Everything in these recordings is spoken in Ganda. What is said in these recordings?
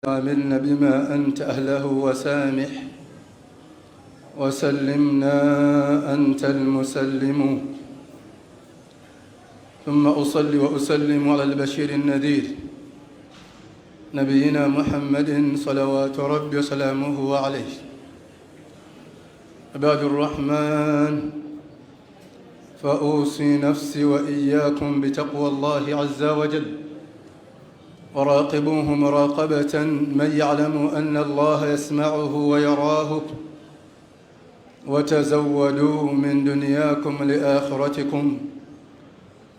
عاملنا بما أنت أهله وسامح، وسلمنا أنت المسلم. ثم أصلي وأسلم على البشير النذير نبينا محمد صلوات ربي وسلامه عليه. عباد الرحمن، فأوصي نفسي وإياكم بتقوى الله عز وجل، وراقبوه مراقبة من يعلم أن الله يسمعه ويراه، وتزودوا من دنياكم لآخرتكم،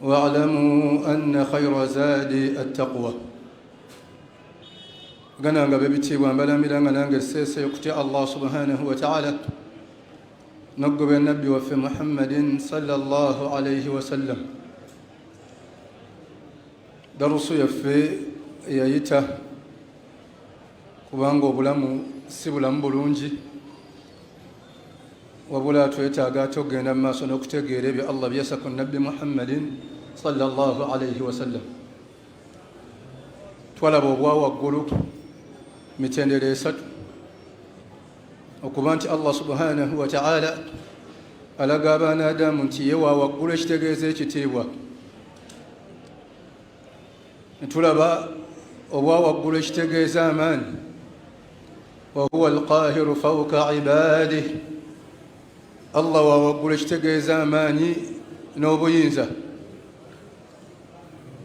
واعلموا أن خير زاد التقوى. gananga bebitibwa mbalamira nange sese okutya Allah subhanahu wa ta'ala noggobe nabbi waffe Muhammadin sallallahu alayhi wa sallam. darusu yaffe yayita kubanga obulamu si bulamu bulungi, wabula twetaaga togenda mu maaso n'okutegeera ebyo Allah byasa ku nabbi Muhammadin sallallahu alayhi wa sallam. twalaba obwawaggulu mitendera esatu okuba nti Allah subhanahu wa ta'ala alaga abaana Adamu nti ye wawaggulu ekitegeeza ekitiibwa. netulaba obwawaggulu ekitegeeza amaanyi, wa huwa alqahiru fawqa ibadihi. Allah wawaggulu ekitegeeza amaanyi n'obuyinza.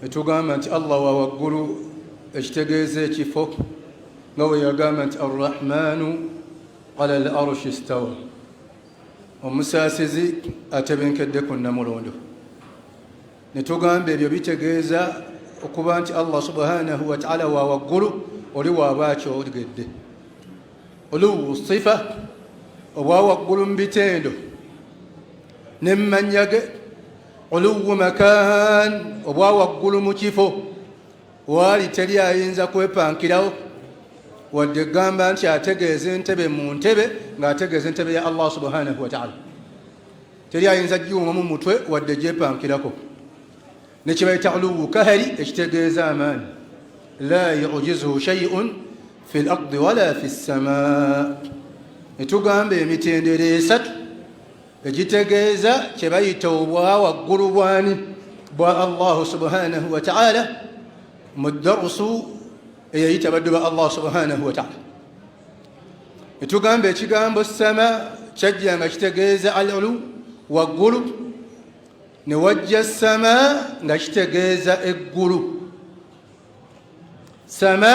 netugamba nti Allah wawaggulu ekitegeeza ekifo nga bwe yagamba nti arrahmanu ala al arshi istawa, omusaasizi atebenkedde ku namulondo. netugamba ebyo bitegeeza okuba nti Allah subhanahu wa ta'ala wawaggulu oli waaba akyogedde. oluwu sifa, obwawaggulu mu bitendo ne mu mannya ge. oluwu makaan, obwawaggulu mu kifo waali teri ayinza kwepankirawo wadde gamba nti ategeeza entebe mu ntebe ng'ategeeza entebe ya Allah subhanahu wa ta'ala. teri ayinza giwuma mu mutwe wadde gyepankirako. nekibayita uluwu kahari ekitegeeza amaanyi. la yujizuhu shay'un fi lardi wala fi ssamaa. netugamba emitendera esatu egitegeeza kye bayita obwawaggulu bwani bwa Allah subhanahu wa ta'ala mu darusu eyayita baddu ba Allah subhanahu wa ta'ala. netugamba ekigambo sama kyajja nga kitegeeza al-ulu, waggulu, ne wajja sama nga kitegeeza eggulu. sama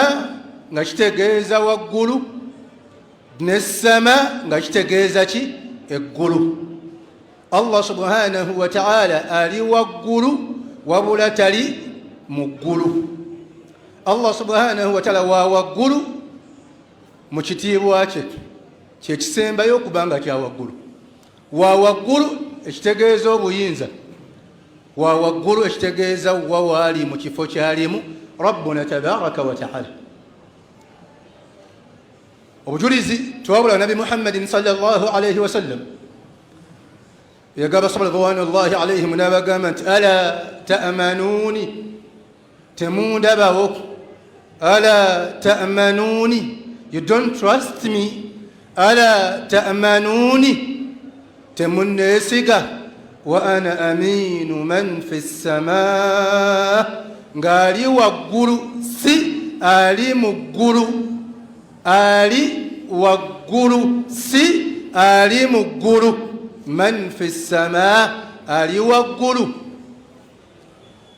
nga kitegeeza waggulu, ne sama nga kitegeeza ki? eggulu. Allah subhanahu wa ta'ala ali waggulu wabula tali mu ggulu. Allah subhanahu wa ta'ala wa waggulu mu kitiibwa kye, kyekisembayo okubanga kya waggulu. wa waggulu ekitegeeza obuyinza, wa waggulu ekitegeeza wa waali mu kifo kyalimu rabbuna tabaraka wa ta'ala. obujulizi twabula nabi Muhammadin sallallahu alayhi wa sallam yagamba sahaba ridwanullahi alayhim n'abagamba nti ala ta'manuni, temundabawo. ala ta'manuni, you don't trust me. ala ta'manuni, temunneesiga. wa ana aminu man fi ssamaa, ng'ali waggulu si ali mu ggulu. ali waggulu si ali mu ggulu. man fi ssamaa, ali waggulu.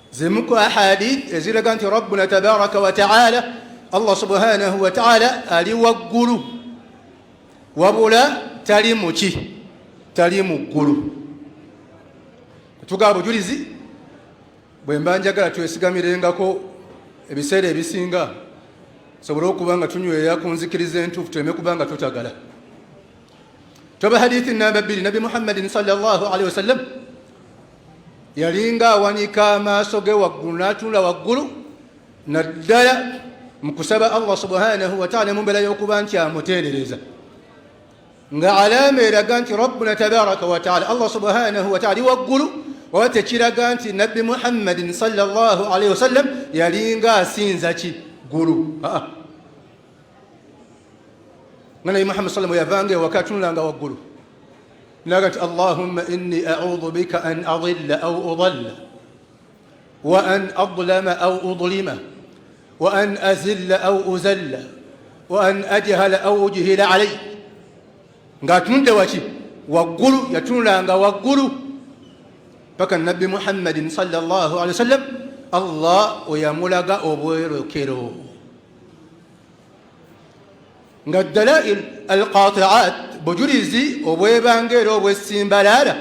zimu ku ahadith eziraga nti rabbuna tabaraka wa ta'ala, Allah subhanahu wa ta'ala ali waggulu wabula tali muki? tali mu ggulu. tugaba bujulizi bwe mba njagala twesigamirengako ebiseera ebisinga sobole okuba nga tunyweya ku nzikiriza entuufu, tuleme kuba nga tutagala. toba hadithi namba 2, nabi Muhammadin sallallahu alayhi wa sallam yalinga awanika amaaso ge waggulu, n'atunula waggulu naddala mu kusaba Allah subhanahu wa ta'ala mu mbeera y'okuba nti amutendereza, nga alaama eraga nti rabbuna tabaraka wa ta'ala, Allah subhanahu wa ta'ala ali waggulu, waba tekiraga nti nabbi Muhammadin sallallahu alayhi wa sallam yalinga asinza ki? ggulu. ngana Muhammad sallallahu alaihi wasallam yavange wakatunulanga waggulu nagati Allahumma inni a'udhu bika an adilla aw udalla wa an adlama aw udlima wa an azilla aw uzalla wa an ajhala aw ujhila alay ngatunde wachi waggulu yatunulanga waggulu paka Nabi Muhammadin sallallahu alaihi wasallam Allah oyamulaga obwerokero nga dalail alqati'at bujurizi obwebangero obwesimbalala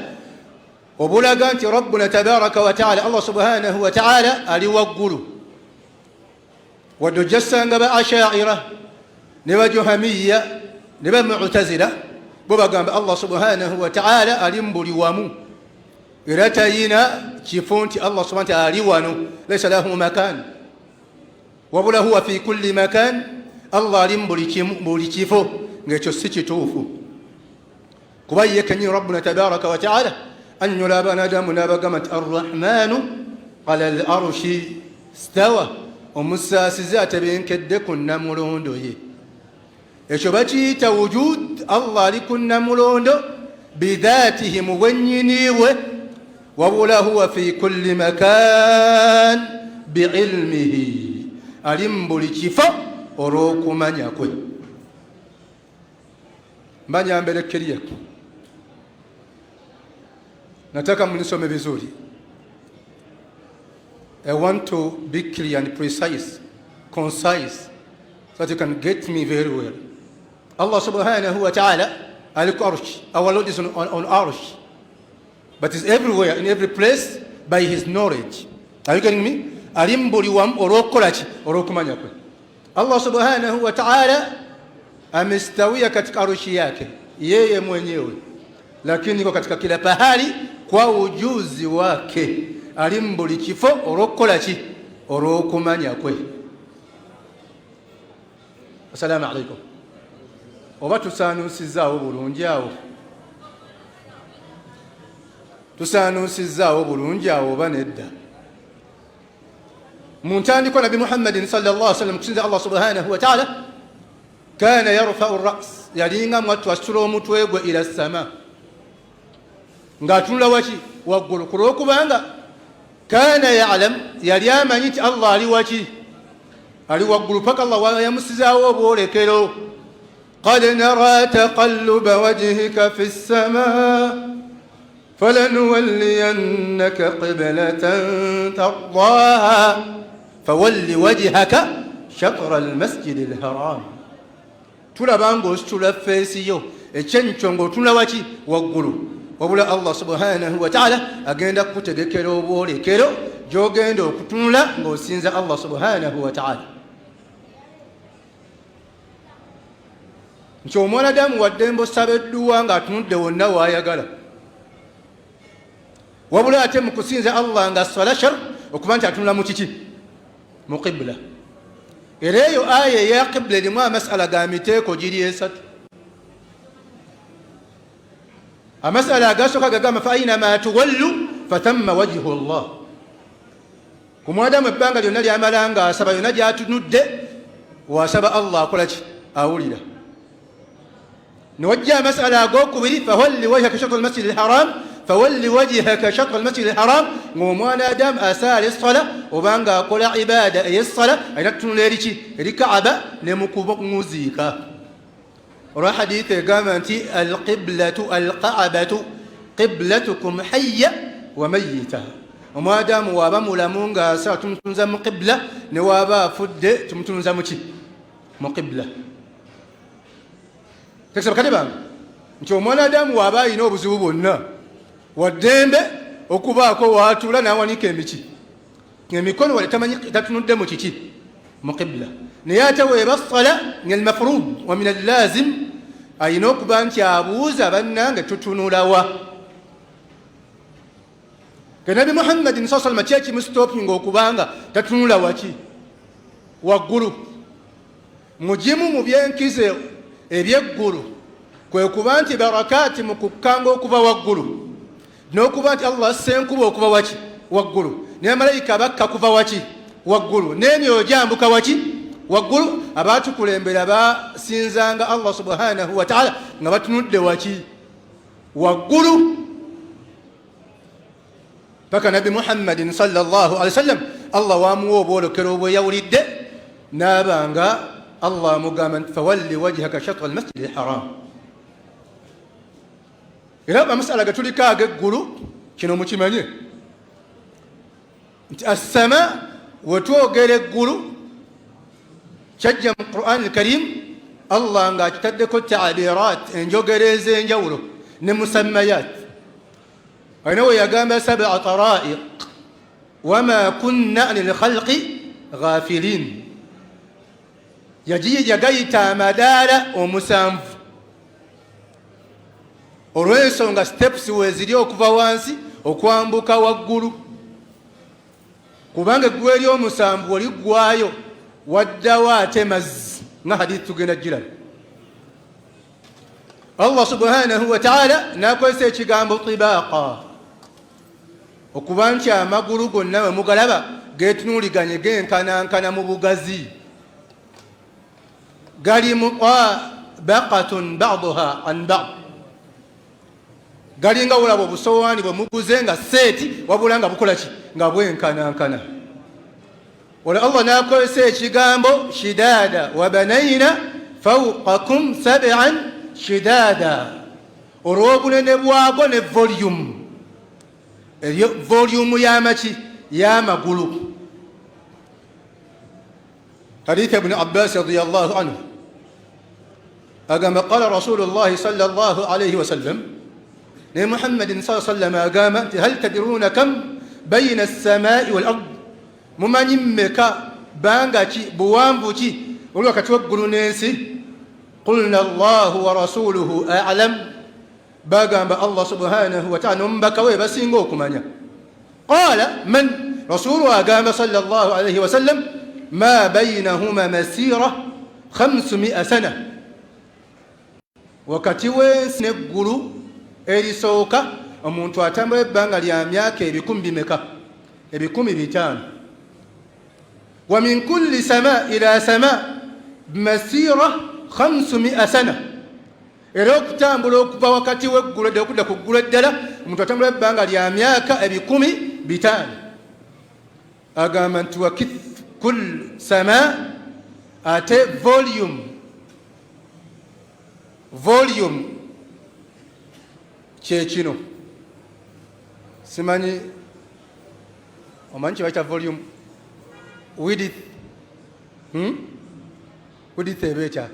obulaga nti rabbuna tabaraka wa ta'ala Allah subhanahu wa ta'ala ali waggulu wadde ojjasanga ba asha'ira ne ba juhamiyya ne ba mu'tazila bo bagamba Allah subhanahu wa ta'ala ali mbuli wamu era tayina kifo nti Allah subhanahu wa ta'ala ali wano laysa lahu makan wabula huwa fi kulli makan Allah ali mbuli kifo ngekyo si kituufu kuba ye kenyi rabbuna tabaraka wa ta'ala anyola abanadamu n'abagamba nti arrahmanu ala al-arshi stawa omusaasizi atebenkedde ku nnamulondo ye ekyo bakiyita wujud Allah ali ku nnamulondo bidhatihi mu bwennyiniibwe wabula huwa fi kulli makan biilmihi ali mu buli kifo olw'okumanya kwe mbanya mbelekeriya nataka mnisome vizuri. I want to be clear and precise, concise, so that you can get me very well. Allah subhanahu wa ta'ala al-Arsh, our Lord is on Arsh, but is everywhere, in every place, by His knowledge. Are you getting me? Alimbuli wam orokolachi orokumanya kwe. Allah subhanahu wa ta'ala amestawia katika arshi yake yeye mwenyewe, lakini kwa katika kila pahali kwa ujuzi wake. Alimbuli kifo orokolachi orokumanya kwe. Assalamu alaikum. Oba tusanusizzaawo bulungi awo? Tusanusizzaawo bulungi awo oba nedda? Mu ntandikwa Nabi Muhammadin sallallahu alaihi wasallam kusinza Allah subhanahu wa ta'ala kana yarfa'u ar-ra's, yalinga mwatu asula omutwe gwe ila sama ng'atunula waki waggulu, kulwokubanga kana ya'lam, yali amanyi nti Allah ali waki, ali waggulu paka Allah yamusizaawo obwolekero. قد نرى تقلب وجهك في السماء فلنولينك قبلة ترضاها فول وجهك شطر المسجد الحرام. تلبانغو ستلفيسيو echenchongo tunawaki waggulu, wabula Allah subhanahu wa ta'ala agenda kutegekera obwolekero gyogenda okutunula ng'osinza Allah subhanahu wa ta'ala. Nti omwanadamu waddembe osaba edduwa ng'atunudde wonna waayagala, wabula ate mu kusinza Allah nga swala shar okuba nti atunula mu kiki? Mu qibla. Era eyo aya eya qibla erimu amasala ga miteeko giri esatu. Amasala agasooka gagamba fa aynama tuwallu fathamma wajhu Allah. Ku mwanadamu ebbanga lyonna lyamala nga asaba yonna gy'atunudde wasaba Allah akolaki? Awulira. نوجه مسألة أقولكم فولي وجهك شطر المسجد الحرام فولي وجهك شطر المسجد الحرام وموانا دام أسال الصلاة وبانغا قول عبادة أي الصلاة أي نكتن ليريكي ركعبة نمكوبك موزيكا. وراح حديث قامتي القبلة القعبة قبلتكم حية وميتة. وما دام وابا ملامونغا سا تمتنزم قبلة نوابا فد تمتنزم مقبلة. Tekisaba kadebanga nti omwanadamu waba alina obuzibu bwonna waddembe okubaako waatula n'awanika emiki, emikono wale tamanyi tatunudde mu kiki? Mu qibla. Naye ate weeba ssala min almafrud wa min allazim alina okuba nti abuuza bannange tutunulawa. Ke Nabi Muhammadin sallallahu alaihi wasallam kimusitopinga okubanga tatunula waki? Waggulu. Mugimu mu byenkize ebyeggulu kwe kuba nti barakaati mu kukkanga okuva waggulu, n'okuba nti Allah senkuba okuva waki? Waggulu, ne malayika bakka kuva waki? Waggulu, n'emyoyo gyambuka waki? waggulu abatukulembera basinzanga Allah subhanahu wa ta'ala nga batunudde waki waggulu paka nabi Muhammadin sallallahu alaihi wasallam Allah wamuwa obwolokero obweyawulidde nabanga Allah mugamba fawalli wajhaka shatra almasjid alharam. Era amasala gatuliko ag'eggulu kino mukimanye nti as-sama wetwogera eggulu kyajja mu Qur'an al-Karim Allah nga akitaddeko ta'birat enjogera ez'enjawulo ne musammayat. Ayina we yagamba sab'a tara'iq wama kunna anil khalqi ghafilin, yagayita amadaala omusanvu olw'ensonga steps weziri okuva wansi okwambuka waggulu, kubanga eggulu ery'omusanvu oliggwayo waddawo ate mazzi nga hadith tugenda giraba. Allah subhanahu wa ta'ala nakozesa ekigambo tibaqa okuba nti amagulu gonna we mugalaba getunuuliganye genkanankana mu bugazi, gali mutabaqatun ba'duha an ba'd, galinga olaba obusowaani bwe muguze nga seeti wabula nga bukola ki nga bwenkanankana. Olwo Allah nakozesa ekigambo shidada wa banayna fawqakum sab'an shidada olw'obunene bwago ne volume, eyo volume y'amaki y'amagulu. Hadith ibn Abbas radiyallahu anhu agamba qala rasulullahi sallallahu alayhi wa sallam, ne Muhammadin sallallahu alayhi wa sallam agamba nti hal tadruna kam bayna as-samaa'i wal ard, mumanyi mmeka banga ki buwanvu ki oli wakati w'eggulu n'ensi? Qulna Allahu wa rasuluhu a'lam, bagamba Allah subhanahu wa ta'ala n'omubaka we basinga okumanya. Qala man, rasulu agamba sallallahu alayhi wa sallam ma baynahuma masira 500 sana, wakati w'ensi n'eggulu erisooka omuntu atambula ebbanga lya myaka ebikumi bimeka? Ebikumi 500. Wa min kulli sama ila sama masira 500 sana, era okutambula okuva wakati w'eggulu ddala okudda ku ggulu eddala omuntu atambula ebbanga lya myaka ebikumi 500. Agamba nti wa kull sama, ate volume kyekino simanyi omanyi kyebaita volume width ebeeta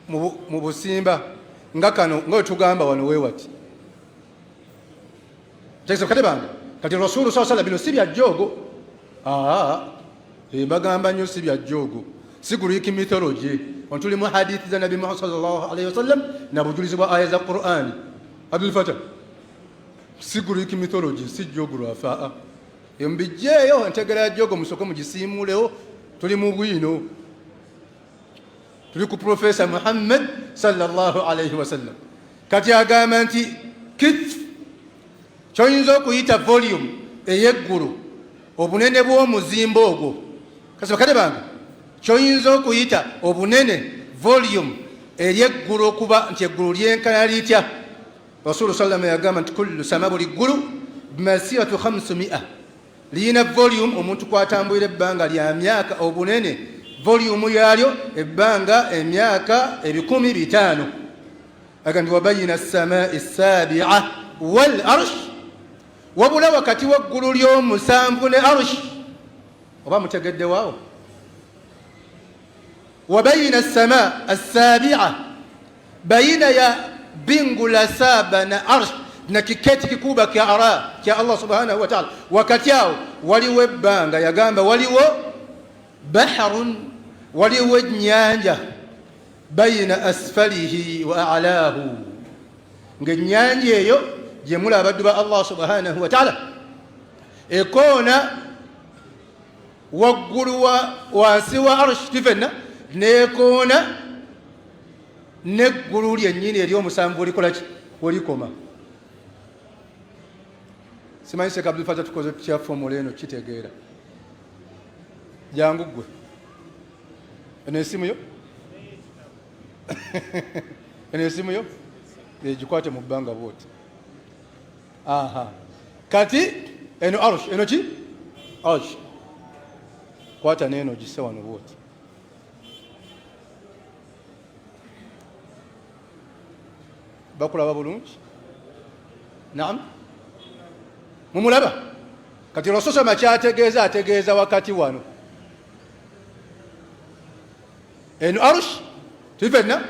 mu busimba nga kano nga wetugamba wano wewati kate bange kati rasulu saa sala bino si bya jjogo. Mbagamba nnyo si bya jjogo, si Greek mythology. Tuli mu hadithi za Nabi Muhammad sallallahu alayhi wa sallam na bujulizi bwa aya za Qur'ani. Abdul Fatah, si Greek mythology, si geographer. Mbijjeeyo entegera ya jjogo musoko mugisiimuulewo. Tuli mu bwino, tuli ku Professor Muhammad sallallahu alayhi wa sallam. Kati agamba nti kitf kyoyinza okuyita volume ey'eggulu, obunene bw'omuzimba ogwo. Kasi bakade bange, kyoyinza okuyita obunene volume ey'eggulu okuba nti eggulu lyenkana litya? Rasulu sallallahu yagamba nti kullu sama, buli ggulu bimasiratu 500, liyina volume omuntu kwatambulira ebbanga lya myaka obunene volume yalyo ebbanga emyaka ebikumi 500. Aga nti wabayina as-samaa'i as-sabi'a wal arsh, wabula wakati w'eggulu ly'omusanvu ne arsh. Oba mutegedde waawo? Wabayina as-samaa'i as-sabi'a, bayina ya bingu la saba na arsh na kiketi kikubwa kya ara kya Allah subhanahu wa ta'ala, wakati awo waliwo ebbanga. Yagamba waliwo bahrun, waliwo ennyanja, bayina asfalihi wa a'lahu, ng'ennyanja eyo gye muli abaddu ba Allah subhanahu wa ta'ala ekoona waggulu wansi wa arsh tifenna, nekoona n'eggulu lyennyini ery'omusanvu olikola ki? Olikoma. simanyi Sheikh Abdul Fattah tukoze kya formula eno kitegeera jangu gwe eno esimu yo eno esimu yo gikwate mu bbanga bwoti kati eno arsh eno ki arsh kwata neno gise wano bwoti bakulaba bulungi naam mumulaba kati Rasul kyategeeza ategeeza wakati wano eno arsh tifenna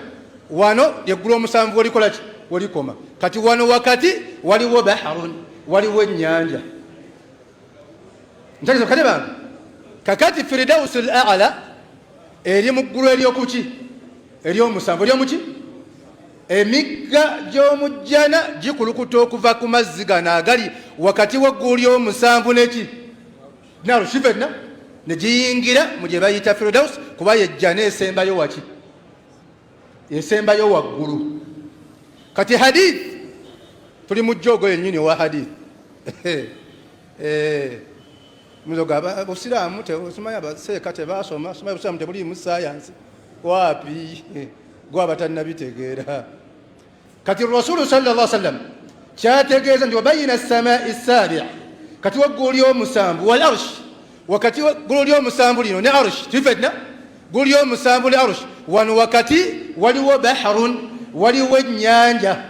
wano yeggula omusanvu olikola ki olikoma kati wano wakati waliwo baharun waliwo ennyanja ntegeeza kati bange kakati Firdaus al-A'la eri mu ggulu eryokuki eryomusanvu eryomuki emigga gy'omujjana gikulukuta okuva ku mazzi gano agali wakati w'eggulu ly'omusanvu neki narushi fenna ne giyingira mu gye bayita Firdaus kuba yejjana esembayo waki esembayo waggulu kati hadith tuli mu jjogo yennyini wa hadith muzoga abusiraamu tesimanya abaseeka tebasoma simanya busiraamu tebuliimu sayansi wapi gwe abatannabitegeera kati Rasulu sallallahu alaihi wasallam kyategeeza nti wabayina as-samaa'i as-sabi' kati waggulu ly'omusanvu wal arsh wakati waggulu ly'omusanvu lino ne arsh tifenna ggulu ly'omusanvu ne arsh wano wakati waliwo baharun waliwo ennyanja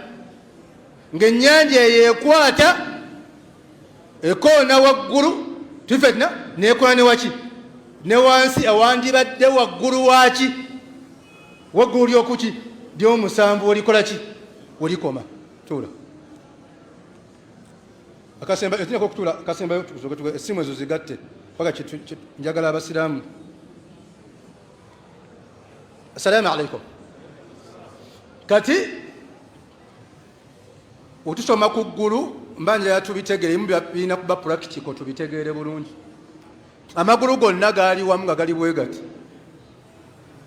ng'ennyanja eyo ekwata ekoona waggulu tifenna nekoona ne waki ne wansi awandibadde waggulu waki waggulu lyokuki ly'omusanvu olikola ki olikoma tuula akasemba etinako okutuula akasembayo tuzoge essimu ezo zigatte paka njagala abasiraamu assalamu alaikum kati otusoma ku ggulu mbanja tubitegeere mu birina kuba practical tubitegeere bulungi amagulu gonna gaali wamu nga gali bwe gati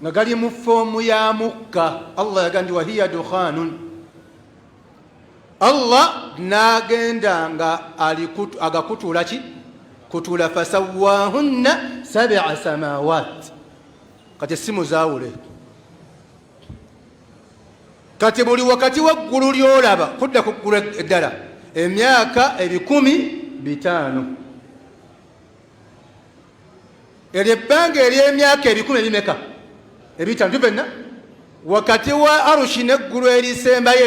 nga gali mu foomu ya mukka Allah yagandi wa hiya dukhanun Allah nagenda nga agakutula ki kutula fasawahunna sab'a samawat kati simu zaawule kati buli wakati waggulu lyolaba kudda ku ggulu eddala emyaka 500 ery'ebbanga ery'emyaka 1000 ebimeka ebitano tufenna wakati wa arushi neggulu erisembayo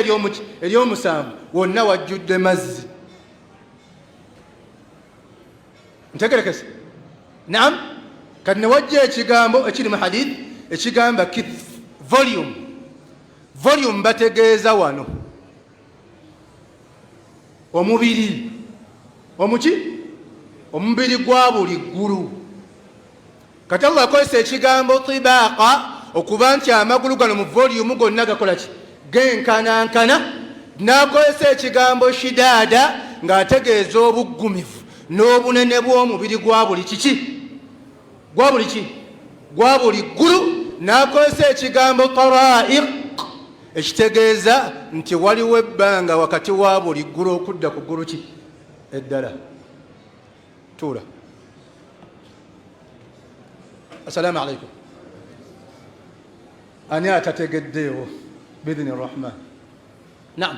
ery'omusanvu wonna wajjudde mazzi ntegerekese naam kati newajja ekigambo ekiri mu hadith ekigamba kith volume bategeeza wano omubiri omuki omubiri gwa buli ggulu kati Allah akozesa ekigambo tibaqa okuba nti amagulu gano mu volume gonna gakola ki genkanankana n'akozesa ekigambo shidaada ng'ategeeza obuggumivu n'obunene bw'omubiri gwa buli kiki gwa buli ki gwa buli ggulu n'akozesa ekigambo taraiq ekitegeeza nti waliwo ebbanga wakati wa buli ggulu okudda ku ggulu ki eddala tuula assalamu alaikum ani atategeddeewo biidhni rahman naam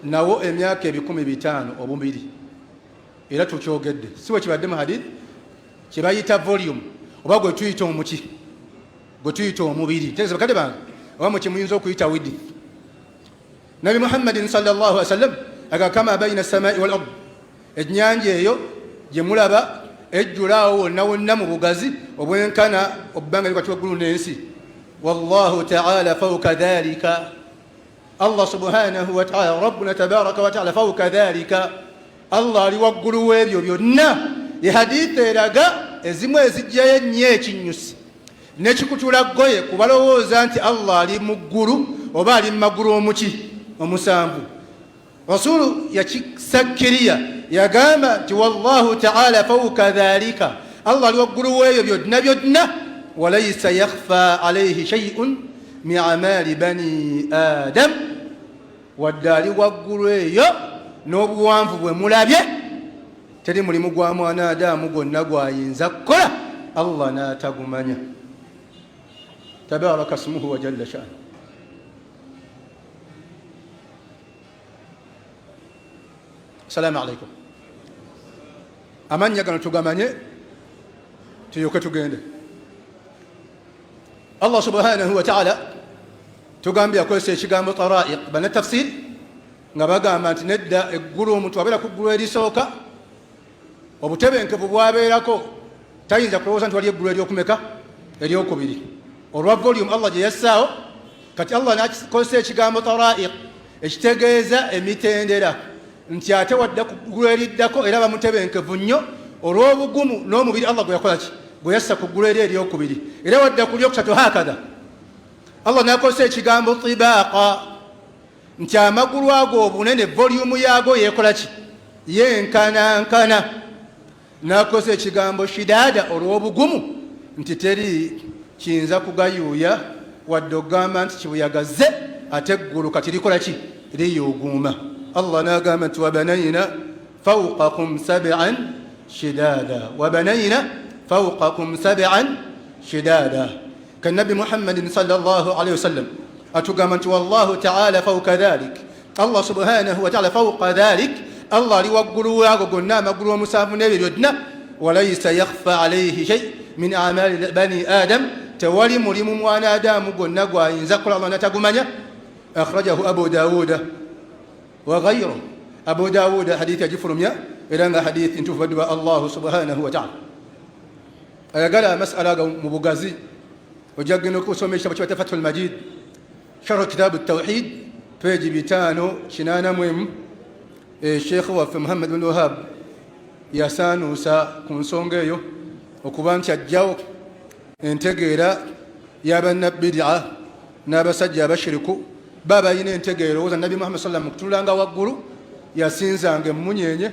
nawo emyaka 500 obubiri era tukyogedde siwe kibadde mu hadith kibayita volume oba gwe tuyita omuki gwe tuyita omubiri tegeza bakadde bange oba mukimuyinza okuyita width nabi muhammadin sallallahu alaihi wasallam agakama baina samai wal ard ennyanja eyo gye mulaba ejjulaawo wonna wonna mu bugazi obwenkana obbanga likati waggulu n'ensi wallahu ta'ala fawqa dhalika Allah subhanahu wa ta'ala rabbuna tabaraka wa ta'ala fawqa dhalika Allah ali waggulu w'ebyo byonna ye hadith eraga ezimu ezijjayo ennyo ekinyusi nekikutula goye kubalowooza nti Allah ali mu ggulu oba ali mu magulu omuki omusanvu rasulu yakisakkiriya yagamba nti wallahu ta'ala fawqa dhalika Allah ali waggulu w'ebyo byonna وليس يخفى عليه شيء من أعمال بني آدم والدار والقرية نوبوان فبومولابيه teri mulimu gwa mwana Adamu gwonna gwayinza kukola Allah n'atagumanya. Tabaraka ismuhu wa jalla sha'nu. Assalamu alaikum. Amanya gano tugamanye tuyoke tugende. Allah subhanahu wa ta'ala tugambye akozesa ekigambo tara'iq bana tafsir nga bagamba nti nedda eggulu omuntu abeera ku ggulu erisooka obutebenkevu bwabeerako tayinza kulowooza nti wali eggulu eryokumeka eryokubiri olwa volume Allah gye yassaawo. Kati Allah n'akozesa ekigambo tara'iq ekitegeeza emitendera nti ate wadda ku ggulu eriddako era bamutebenkevu nnyo olw'obugumu n'omubiri Allah gwe yakola ki gwe yassa ku ggulu eri eryokubiri era wadda ku lyokusatu hakadha. Allah n'akozesa ekigambo tibaaqa nti amagulu ago obunene volume yaago yeekola ki yenkanankana. N'akozesa ekigambo shidaada olw'obugumu nti teri kiyinza kugayuuya wadde ogamba nti kibuyagaze ate eggulu kati likola ki liyuuguuma. Allah n'agamba nti wabanayna fawqakum sab'an shidaada wabanayna fawqakum sab'an shidaada. كالنبي محمد صلى الله عليه وسلم أتقامنت والله تعالى فوق ذلك الله سبحانه وتعالى فوق ذلك الله لوقلوا قلنا مقلوا مسافر يدنا وليس يخفى عليه شيء من أعمال بني آدم تولي مريم وانا آدم قلنا وإن ذكر الله نتقمنا. أخرجه أبو داود وغيره. أبو داود حديث جفر مياه إلى حديث تفد الله سبحانه وتعالى. قال مسألة مبغازي وجاءنا كوسومي شبكة فتح المجيد شرح كتاب التوحيد فيجي بيتانو شنانا مهم الشيخ وفي محمد بن وهاب ياسانو سا كونسونغيو وكوبان تجاو انتجيرا يابن بدعة نابسجى بشركو بابا ين انتجيرا وزن النبي محمد صلى الله عليه وسلم كتولانغا وقولو yasinzanga munyenye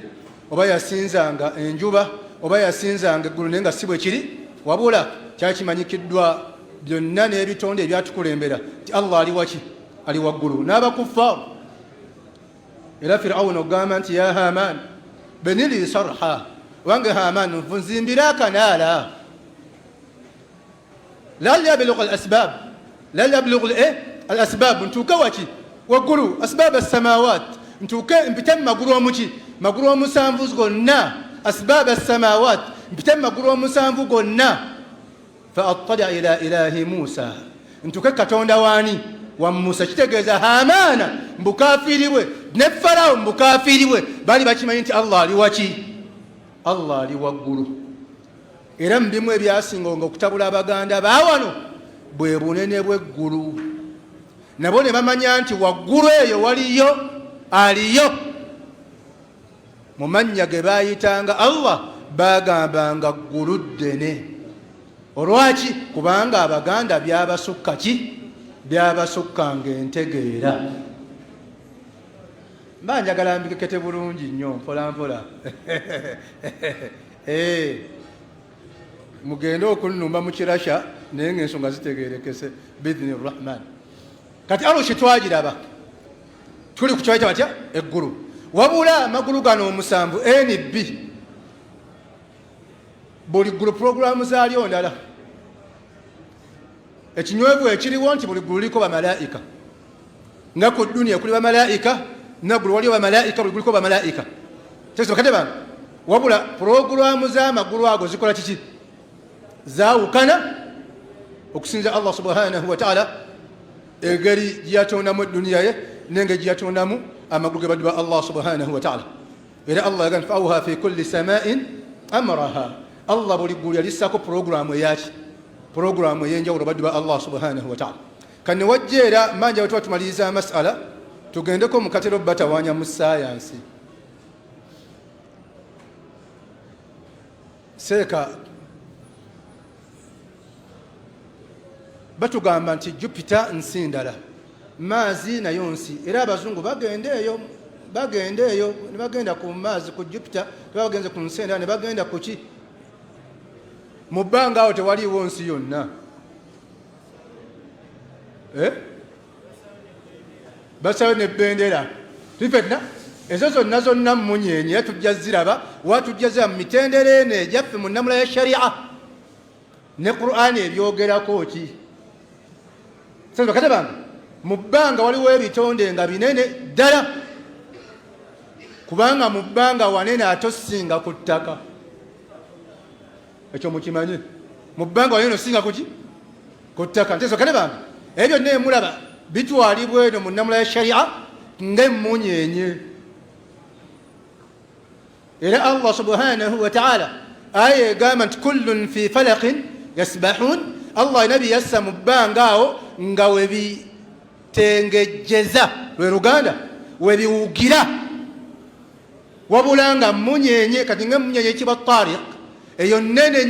oba yasinzanga enjuba oba yasinzanga eggulu naye nga si bwe kiri wabula kyakimanyikiddwa byonna n'ebitonde ebyatukulembera ti Allah ali waki ali waggulu. N'abakuffaru era Firawuna ogamba nti ya Haman benili sarha wange Haman nfunzimbira akanaala la yablughu al-asbab la yablughu al-asbab ntuuke waki waggulu asbab as-samawat ntuuke mpite magulu omuki magulu omusanvu gonna asbab as-samawat mpite magulu omusanvu gonna فأطلع إلى إله موسى نتوكا كاتوندا واني وموسى kitegeeza Hamana mbukafiriwe ne Farao mbukafiriwe bali bakimanyi nti Allah ali waki Allah ali waggulu. Era mbimu ebyasinga okutabula abaganda baawano bwe bunene bw'eggulu nabo ne bamanya nti waggulu eyo waliyo aliyo mu mannya ge baayitanga Allah bagambanga ggulu ddene. Olwaki kubanga abaganda byabasukka ki byabasukkanga entegeera. Mba njagala mbikekete bulungi nnyo mpola mpola mugende okunnumba mu kirasha naye ng'ensonga zitegeerekese biidhni rrahman. Kati alushi twagiraba tuli ku kyayita batya eggulu wabula amagulu gano omusanvu NB buli ggulu puroguramu zaalyo ndala. Ekinywevu ekiriwo nti buli ggulu liko bamalaika nga ku duniya kuli bamalaika naggulu waliyo bamalaika buli guliko bamalaika tesokate bano wabula puroguramu z'amagulu ago zikola kiki zaawukana okusinza Allah subhanahu wa ta'ala engeri gyeyatondamu eduniya ye n'engeri gyeyatondamu amagulu ge baddu ba Allah subhanahu wa ta'ala. Era Allah yagamba fa'awha fi kulli sama'in amraha. Allah buli ggulu yalissako puroguramu eyaki puroguramu ey'enjawulo baddu ba Allah subhanahu wa ta'ala. Kane wajjeera manja bwe tumaliriza amasala tugendeko mu katero batawaanya mu saayansi. Seeka batugamba nti Jupiter nsi ndala maazi nayo nsi era abazungu bagenda eyo ne bagenda ku maazi ku Jupiter bagenze ku nsi endala ne bagenda ku ki mu bbanga awo tewaliiwo nsi yonna basawo n'ebbendera tufenna ezo zonna zonna munyenye era tujja ziraba watujja zira mu mitendera eno egyaffe mu nnamula ya sharia ne qur'ani ebyogerako ki bakate bange mu bbanga waliwo ebitonde nga binene ddala kubanga mu bbanga wanene atosinga ku ttaka ekyo mukimanye mu bbanga wanene osinga kuki ku ttaka nteso kane bange ebyo byonna emulaba bitwalibwa eno mu nnamula ya sharia ng'emmunyenye era allah subhanahu wa ta'ala aya egamba nti kullun fi falaqin yasbahun allah nabi yassa mu bbanga awo nga webitengejjeza lwe luganda webiwugira wabula nga munyenye kati ng'emunyenye ekiba tariq eyo nene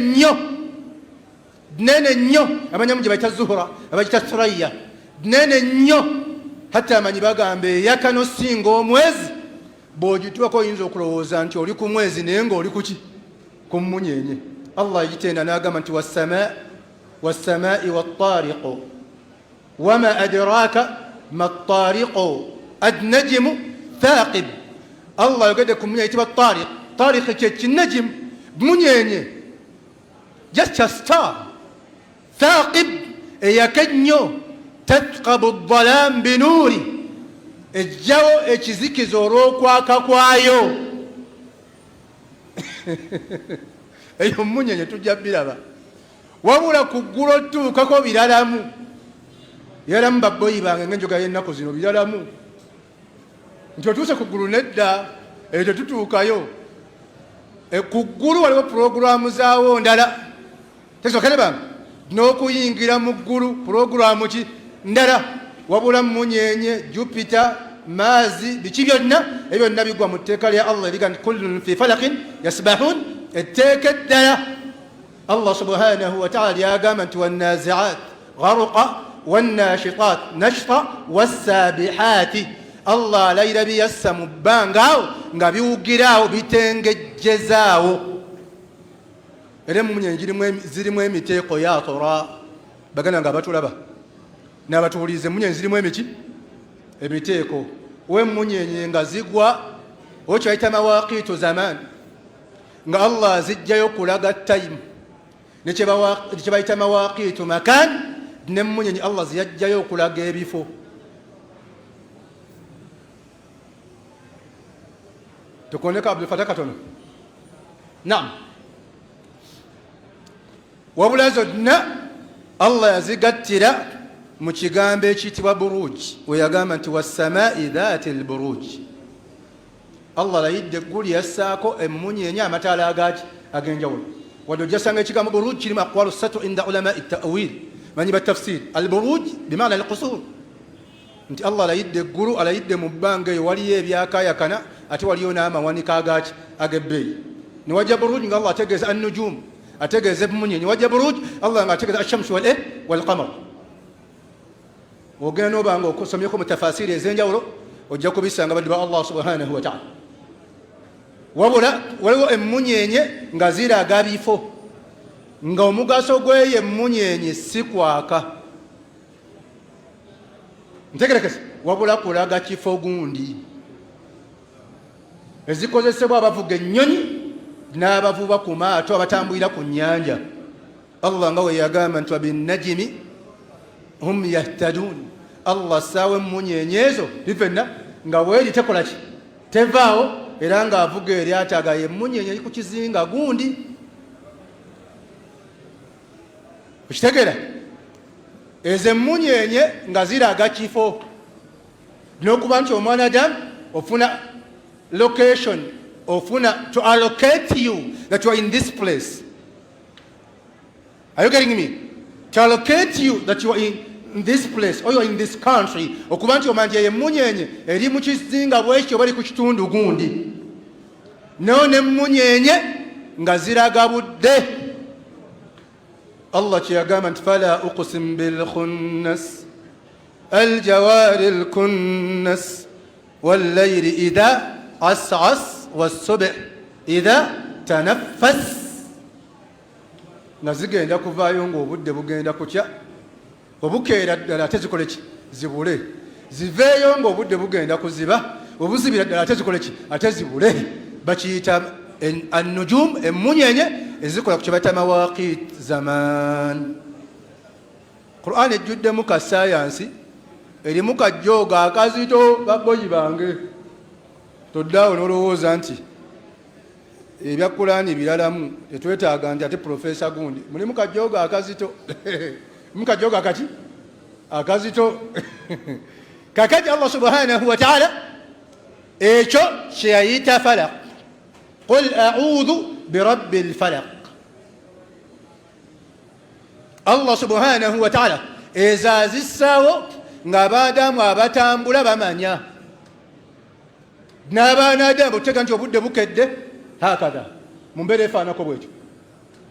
nnyo amanyamu gye bayita zuhura abagita thuraya nene nnyo hatta amanyi bagamba eyaka nosinga omwezi bw'ogitwako oyinza okulowooza nti oli ku mwezi naye ng'oli kuki ku munyenye allah yagitenda n'agamba nti wassamai wattariqu wama adraka ma ttariqu adnajimu thaqib allah yogedde ku munyenye yitibwa tariq kye kinnajimu munyenye just a star thaqib eyaka ennyo tathqabu dhalam binuuri ejjawo ekizikiza olw'okwaka kwayo eyo munyenye tujja biraba wabula ku ggulu otuukako biralamu biralamu babboyi bange ng'enjoga y'ennaku zino biralamu nti otuuse ku ggulu nedda eyo tetutuukayo ku ggulu waliwo puroguramu zaawo ndala tesokere bange n'okuyingira mu ggulu puroguramu ki ndala wabula munyenye jupiter maazi biki byonna ebyo byonna bigwa mu tteeka lya allah eriga nti kullun fi falaqin yasbahun etteeka eddala allah subhanahu wa ta'ala lyagamba nti wannazi'at gharuqa wannashitat nashta wassabihati allah alayira biyassa mu bbanga awo nga biwugiraawo bitengejjezaawo era emunyenye zirimu emiteeko ya tora baganda nga abatulaba n'abatuwuliriza emunyenye zirimu emiki emiteeko w'emunyenye nga zigwa okyayita mawaqiitu zaman nga allah zijjayo kulaga time nekyebayita mawaqiitu makan n'emunyenye allah ziyajjayo okulaga ebifo tukoneka abdulfata katono naam wabula zonna allah yazigattira mu kigambo ekiyitibwa buruuji weyagamba nti wassamai dhaati lburuuji allah layidde eggulu yassaako emunyenye amataala agaki ag'enjawulo wadde ojjasanga ekigambo buruuji kirimu aqwalu satu inda ulamai ta'wil manyi batafsir alburuuj bimaana alqusur nti allah alayidde eggulu alayidde mu bbanga eyo waliyo ebyakayakana ate waliyo n'amawanika agaki ag'ebbeeyi newajja buruuji nga allah ategeeza annujum ategeeza emunyenye wajja buruuj allah nga ategeeza ashamsu walqamar ogenda n'obanga okusomyeko mu tafasiri ez'enjawulo ojja kubisanga baddu ba allah subhanahu wa ta'ala wabula waliwo emunyenye nga ziraga bifo nga omugaso gw'eyo emunyenye si kwaka ntegerekese wabula kulaga kifo gundi ezikozesebwa abavuga ennyonyi n'abavuba ku maato abatambulira ku nnyanja allah nga we yagamba nti wabinnajimi hum yahtadun allah saawa emunyenye ezo bifenna nga weeri tekola ki tevaawo era ng'avuga eryato agaye emunyenye eri ku kizinga gundi okitegeera ezo emunyenye nga ziraga kifo n'okuba nti omwana adamu ofuna location ofuna to allocate you that you are in this place. Are you getting me? To allocate you that you are in this place or you are in this country. Okuba nti omanja emunyenye eri mu kizinga bwekyo bali ku kitundu gundi none emunyenye nga ziraga budde. Allah kyeyagamba nti fala uqsim bilkhunnas aljawari alkunnas wallayli idha as'as wassubh idha tanaffas. nga zigenda kuvaayo ng'obudde bugenda kutya obukeera ddala ate zikole ki zibule ziveeyo ng'obudde bugenda kuziba obuzibira ddala ate zikole ki ate zibule bakiyita annujum emmunyenye ezikola ku kye bayita mawaqit zaman. Qur'an ejjuddemu ka sayansi erimu kajjooga akazito baboyi bange toddaawo n'olowooza nti ebya Qur'ani biralamu tetwetaaga nti ate profesa gundi mulimu kajjooga akazito mukajjooga akati akazito kakati Allah subhanahu wa ta'ala ekyo kyeyayita falaq qul a'udhu birabbil falaq. Allah subhanahu wa ta'ala ezazissaawo ng'abaadamu abatambula bamanya n'abaana Adamu oteeka nti obudde bukedde hakadha mu mbeera efaanako bwetyo.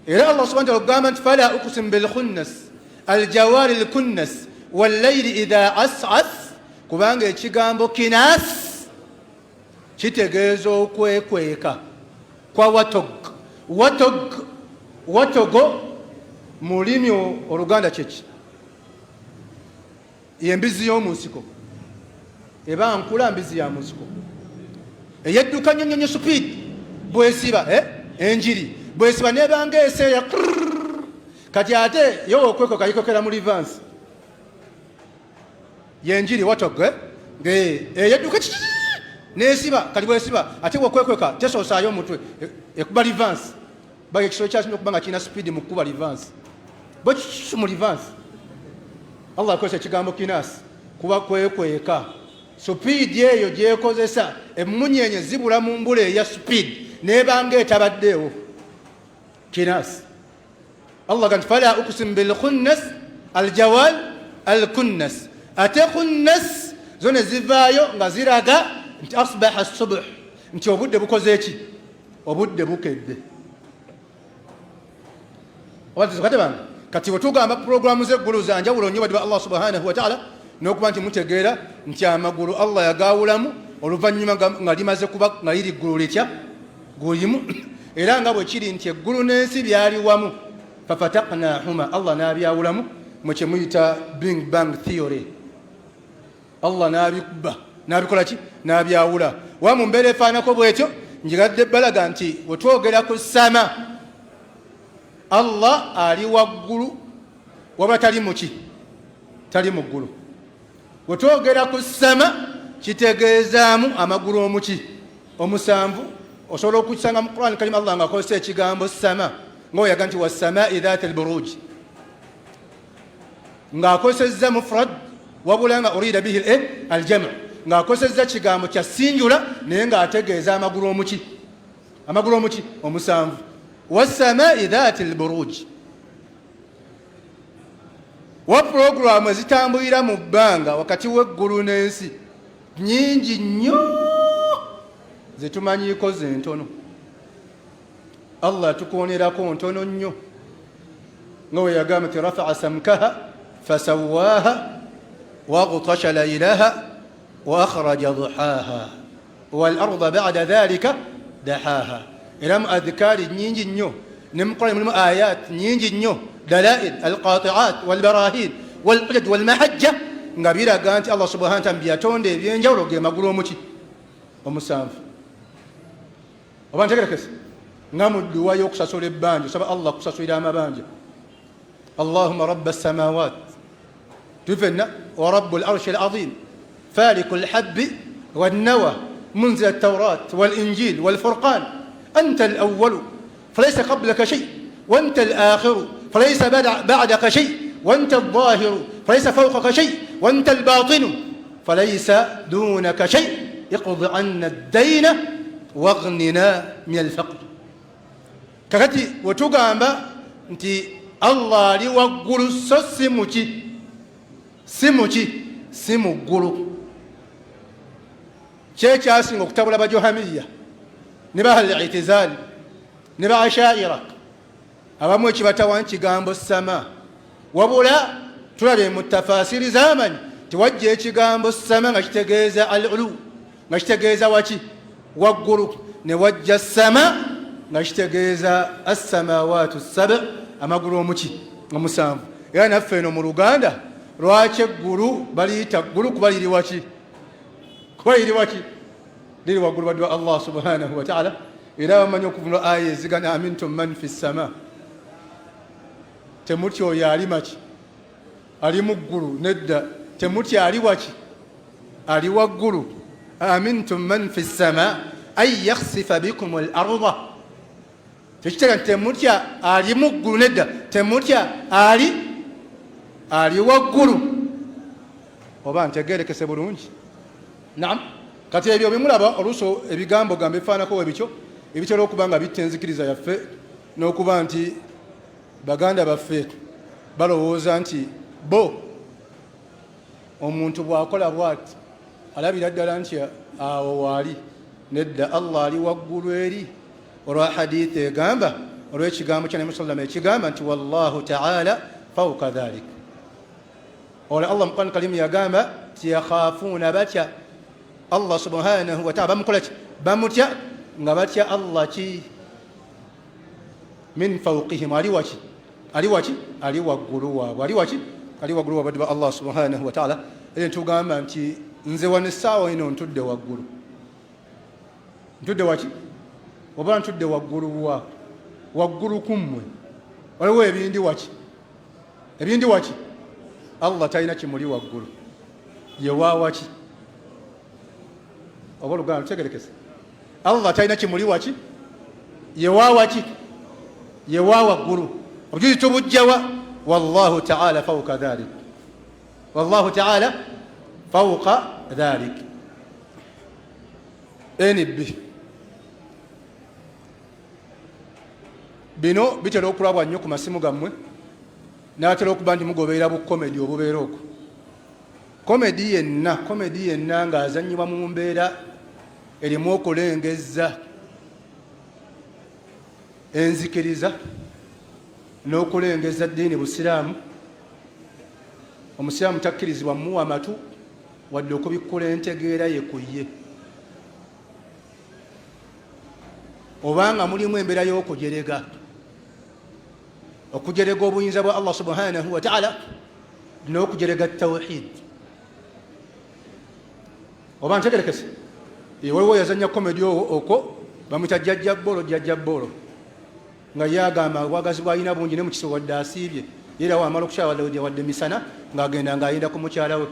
Era Allah subhanahu wa ta'ala ogamba nti fala uqsim bil khunnas aljawari lkunnas wallayli idha as'as, kubanga ekigambo kinas kitegeeza okwekweka kwa watogo mu lulimi Oluganda kyeki yembizi y'omunsiko eba nkula mbizi ya munsiko eyedduka nnyonnyonyo speed bwesiba enjiri bwesiba nebanga eseeya kati ate yo okwekweka yikokera mu reverse yenjiri watogo eyedduka nesiba kati bwesiba ate bwokwekweka tesosaayo omutwe ekuba reverse baga ekisolo kyasina okuba nga kirina speed mu kukuba reverse bwekikisu mu reverse. Allah akozesa ekigambo kinasi kuba kwekweka speed eyo gyekozesa emmunyenye zibula mu mbula eya speed nebanga etabaddeewo kinasi. Allah ganti fala uqsim bil khunnas aljawal alkunnas ate khunnas zone zivaayo nga ziraga nti asbaha subh nti obudde bukoze eki obudde bukedde. Kati bange kati wetugamba programu z'eggulu za njawulo nnyo badiba Allah subhanahu wa ta'ala n'okuba nti mutegeera nti amagulu Allah yagaawulamu oluvannyuma nga limaze kuba nga liri ggulu litya gulimu era nga bwe kiri nti eggulu n'ensi byali wamu fafataqnahuma Allah n'abyawulamu mu kye muyita big bang theory. Allah n'abikuba n'abikola ki n'abyawula wa mu mbeera efaanako bwetyo njigadde balaga nti wetwogera ku sama Allah ali waggulu waba tali muki tali mu ggulu. Wetwogera ku sama kitegeezaamu amagulu omuki omusanvu. Osobola okukisanga mu Qur'an Karim Allah ng'akozesa ekigambo sama ng'oyaga nti wassamaa'i dhaati alburuuj ng'akozesezza mufrad wabula nga urida bihi aljamu ng'akozesezza kigambo kya sinjula naye ng'ategeeza amagulu omuki amagulu omuki omusanvu. Wassamaa'i dhaati alburuuj wa programu ezitambulira mu bbanga wakati w'eggulu n'ensi nnyingi nnyo zetumanyiiko zentono. Allah tukonerako ntono nnyo nga we yagamba nti rafa'a samkaha fasawaaha waghtasha laylaha wa akhraja duhaaha wal arda ba'da dhalika dahaaha. Era mu adhkaari nnyingi nnyo ne mu Qur'an mulimu ayat nnyingi nnyo dalail alqati'at walbarahin walhujaj walmahajja nga biraga nti Allah subhanahu wa ta'ala byatonda ebyenjawulo ge magulu omuki omusanvu. Oba ntegerekese nga mu dduwa y'okusasula ebbanja osaba Allah kusasulira amabanja Allahumma rabba samawat tufenna wa rabbul arshi alazim faliku alhabbi wannawa munzil at-tawrat wal-injil wal-furqan anta al-awwal falaysa qablaka shay wa anta al-akhir falaysa ba'daka shay wa anta adh-dhahir falaysa fawqaka shay wa anta al-batin falaysa dunaka shay iqdi 'anna ad-dayna waghnina min al-faqr. Kakati wetugamba nti Allah ali waggulu so si mu ggulu kyekyasinga okutabula bajohamiya ne bahal itizali ne baashaira abamu ekibatawa nkigambo sama wabula tulabe mu tafasiri zamanyi tiwajja ekigambo sama nga kitegeeza al-ulu nga kitegeeza waki waggulu ne wajja sama nga kitegeeza as-samawatu as-sab' amagulu omuki omusanvu. Era naffe eno mu Luganda lwaki eggulu baliyita ggulu kuba liri waki? Kuba liri waki? Liri waggulu baddu Allah subhanahu wa ta'ala. Era bamanyi okuvunula aya ezigana amintum man fi ssama, temutya oyo ali maki? Ali mu ggulu. Nedda, temutya ali waki? Ali waggulu. Amintum man fi ssama ay yakhsifa bikum al-ardha. Tekitega nti temutya ali mu ggulu. Nedda, temutya ali waggulu. Oba ntegerekese bulungi? Naam. Kati ebyo bimulaba oluso ebigambo gambe bifaanako webikyo ebitera okuba nga bitta enzikiriza yaffe n'okuba nti baganda baffe balowooza nti bo omuntu bw'akola bw'ati alabira ddala nti awo waali. Nedda, Allah ali waggulu eri. Olwa hadithi egamba, olw'ekigambo kya Nabi sallallahu alayhi wa sallam ekigamba nti wallahu ta'ala fawqa dhalik. Olwa Allah mu Qur'an Karimu yagamba nti yakhaafuuna batya Allah subhanahu wa ta'ala, bamukola ki? Bamutya nga batya Allah ki? Min fawqihim, ali waki? Ali waki? Ali waggulu waabwe. Ali waki? Ali waggulu waabwe ba Allah subhanahu wa ta'ala. Era ntugamba nti nze wano essaawa eno ntudde waggulu. Ntudde waki? Oba ntudde waggulu wa? Waggulu kummwe waliwo ebindi waki? Ebindi waki? Allah talina kimuli waggulu. Ye wa waki? Oba Luganda tutegerekese. Allah talina kimuli waki? Ye wa waki? Ye wa waggulu. Obujulizi tubujjawa? Wallahu ta'ala fawqa dhalik. Wallahu ta'ala fawqa dhalik. NB bino bitera okulabwa nnyo ku masimu gammwe, n'atera okuba nti mugoberera bu komedi obubeera okwo. Komedi yenna ng'azannyibwa mu mbeera erimu okulengezza enzikiriza n'okulengezza ddiini busiraamu. Omusiraamu takkirizibwa muwa matu wadde okubikkula entegeera ye ku ye. Obanga mulimu embeera y'okujerega obuyinza bwa Allah subhanahu wa ta'ala n'okujerega tawhid. Oba ntegerekese, waliwo yazanya komedi okwo bamwita jjajja bbolo nga yagamba obwagazi bwalina bungi ne mukisa wadde asiibye era wamala okukyala wadde misana ng'agenda ng'ayenda ku mukyala we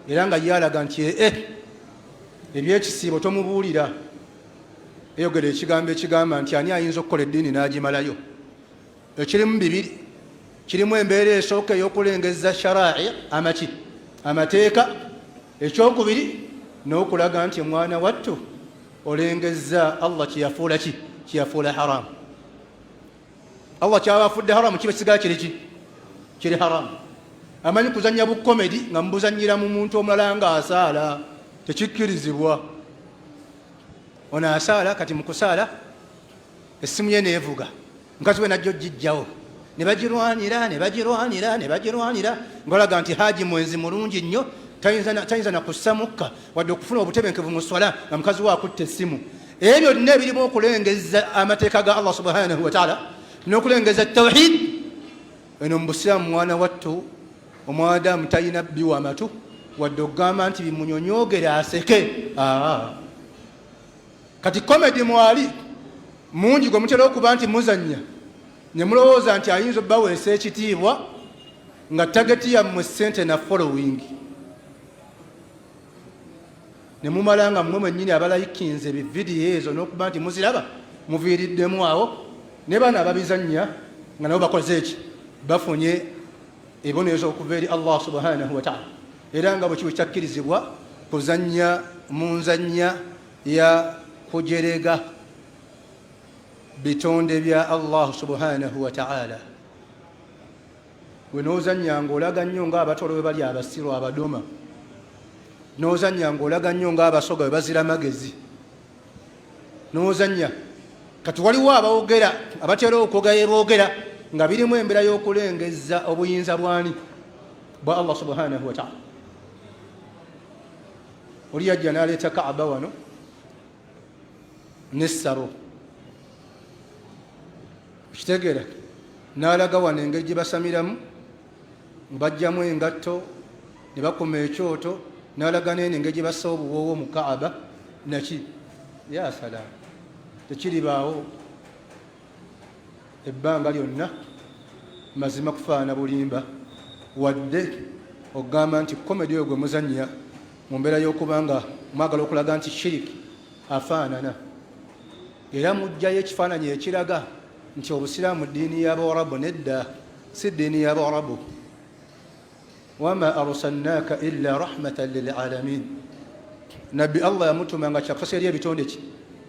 era nga yalaga nti ebyekisiibo tomubuulira. Eyogera ekigambo ekigamba nti ani ayinza okukola eddiini n'agimalayo. Ekirimu bibiri, kirimu embeera esooka ey'okulengeza shara'i amaki amateeka. Ekyokubiri n'okulaga nti mwana wattu olengezza Allah kiyafuula ki? Kiyafuula haramu. Allah kyaba afudde haramu kiba kisigala kiri haramu. Amanyi kuzannya bukomedi nga mubuzannyira mu muntu omulala ng'asaala tekikkirizibwa. Ono asaala, kati mu kusaala essimu ye neevuga, mukazi we najja ogijjawo ne bagirwanira ng'olaga nti haji mwenzi mulungi nnyo tayinza na kussa mukka wadde okufuna obutebenkevu mu swala nga mukazi we akutte essimu. Ebyo byonna ebirimu okulengeza amateeka ga Allah subhanahu wa ta'ala n'okulengeza tawhid. Eno mu busiraamu mwana wattu omwadamu talina biwa amatu wadde okugamba nti bimunyonyogere aseke. Kati komedi mwali mungi gwe mutera okuba nti muzannya ne mulowooza nti ayinza obbaweesa ekitiibwa nga tageti yammwe ssente na following, ne mumala nga mmwe mwennyini abalayikinze ebividiyo ezo n'okuba nti muziraba muviiriddemu awo, ne bana ababizannya nga nabo bakoze eki? Bafunye ebibonerezo okuva eri Allah subhanahu wa ta'ala. Era nga bwe kiba kyakkirizibwa kuzannya mu nzannya ya kujerega bitonde bya Allah subhanahu wa ta'ala. Gwe noozannya ng'olaga nnyo ng'abatolo bwe bali abasiru abadoma, noozannya ng'olaga nnyo ng'abasoga bwe bazira magezi, noozannya kati waliwo abawogera abatera okwogera boogera nga birimu embeera y'okulengeza obuyinza bwani bwa Allah subhanahu wa ta'ala. Oli yajja n'aleeta Kaaba wano n'essaro, kitegeera n'alaga wano engeri gye basamiramu, bajjamu engatto ne bakuma ekyoto, n'alaga nene engeri gye bassa obuwoowo mu Kaaba naki ya salaam, tekiribaawo ebbanga lyonna mazima kufaana bulimba, wadde ogamba nti komedi oyo gwe muzannya mu mbeera y'okuba nga mwagala okulaga nti shiriki afaanana, era mujjayo ekifaananyi ekiraga nti obusiraamu ddiini y'Abawarabu. Nedda, si ddiini y'Abawarabu. wama arsalnaaka illa rahmatan lilalamin. nabbi Allah yamutuma nga kyakusa eri ebitonde ki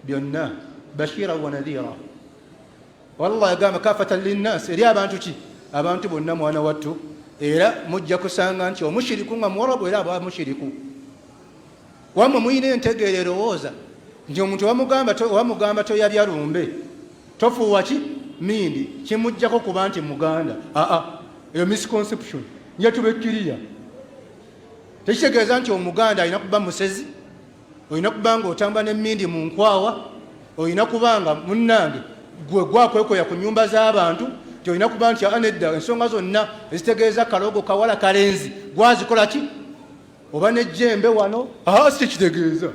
byonna, bashira wa nadhira. wallah yagamba kafatan linnas, eri abantu ki, abantu bonna mwana wattu. era mujja kusanga nti omushiriku nga muwarabu era aba mushiriku. wamwe muyina entegeero erowooza nti omuntu wamugamba toyabya lumbe tofuuwa ki mindi kimujjako kuba nti muganda. eyo misconception njatubekiriya. tekitegeeza nti omuganda alina kuba musezi, olina kuba nga otamba n'emmindi mu nkwawa, olina kuba nga munnange gwe gwakwekoya ku nnyumba z'abantu, nti olina kuba nti nedda ensonga zonna ezitegeeza kalogo kawala kalenzi gwazikola ki, oba nejjembe wano. Si tekitegeeza.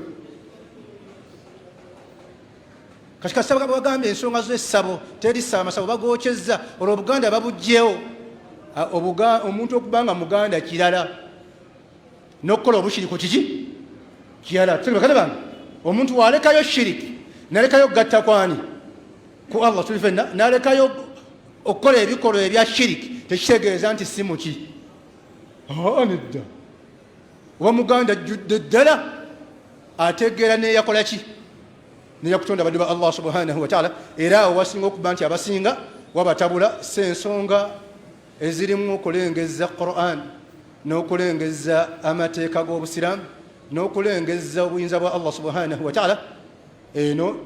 kati kasaba bagambye ensonga z'essabo terissa amasabo bagokyezza, olwo obuganda babugjewo. omuntu okuba nga muganda kirala, n'okukola obushiriku kiki kirala. Kale bange omuntu walekayo shiriki nalekayo gatta kwani ku Allah tulifenna, nalekayo okukola ebikolwa ebya shiriki, tekitegeeza nti si muki. Nedda. oba muganda ajjudde ddala ategeera neyakola ki, neyakutonda badde ba Allah subhanahu wa ta'ala. era awo wasinga okuba nti abasinga wabatabula sensonga ezirimu okulengeza Quran, n'okulengeza amateeka g'obusiraamu, n'okulengeza obuyinza bwa Allah subhanahu wa ta'ala. eno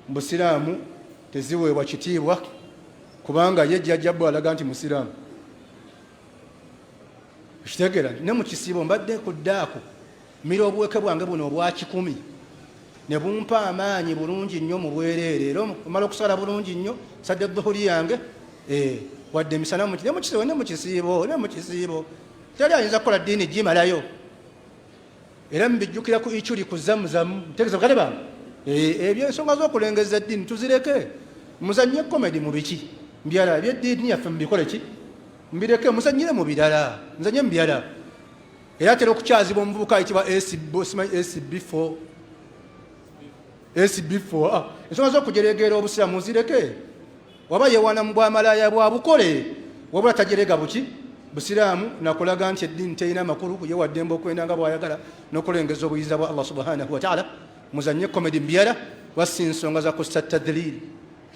busiraamu teziweebwa kitiibwa, kubanga ye jjajjabwe alaga nti musiraamu. kitegeera ne mu kisiibo mbadde kuddaako mira obuweke bwange buno obwa 10 ne bumpa amaanyi bulungi nnyo mu bwereere. era omala okusala bulungi nnyo sadde dhuhuri yange, wadde emisana ne mu kisiibo teri ayinza kukola ddiini gimalayo. era mbijjukira ku icyuli ku zamuzamu ntegeeza bakale bange, ebyo ensonga z'okulengeza eddiini tuzireke, muzannye komedi mu biki mbyala ebyeddiini yaffe mubikole ki mbireke, muzannyire mu birala, nzanye mu byala. era atera okukyazibwa omuvubuka ayitibwa SB4. ensonga z'okujeregeera obusiraamu muzireke. waba yewana mu bwamalaya bwabukole, wabula tajerega buki busiraamu, nakulaga nti eddiini terina makulu yewaddembe okwenda nga bwayagala, n'okulengeza obuyinza bwa Allah subhanahu wa ta'ala. muzannye komedi mbyala, wasi ensonga za kussa tadlil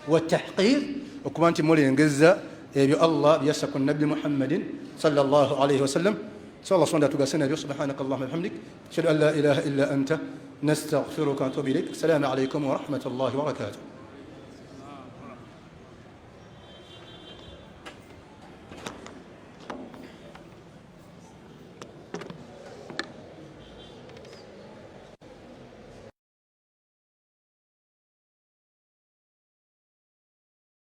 wa tahqir, okuba nti mulengeza ebyo Allah byassa ku nabbi Muhammadin sallallahu alayhi wa sallam. so Allah subhanahu wa ta'ala tugasena ebyo. subhanaka Allahumma wa bihamdik, ashhadu an la ilaha illa anta nastaghfiruka wa natubu ilayk. assalamu alaykum wa rahmatullahi wa barakatuh.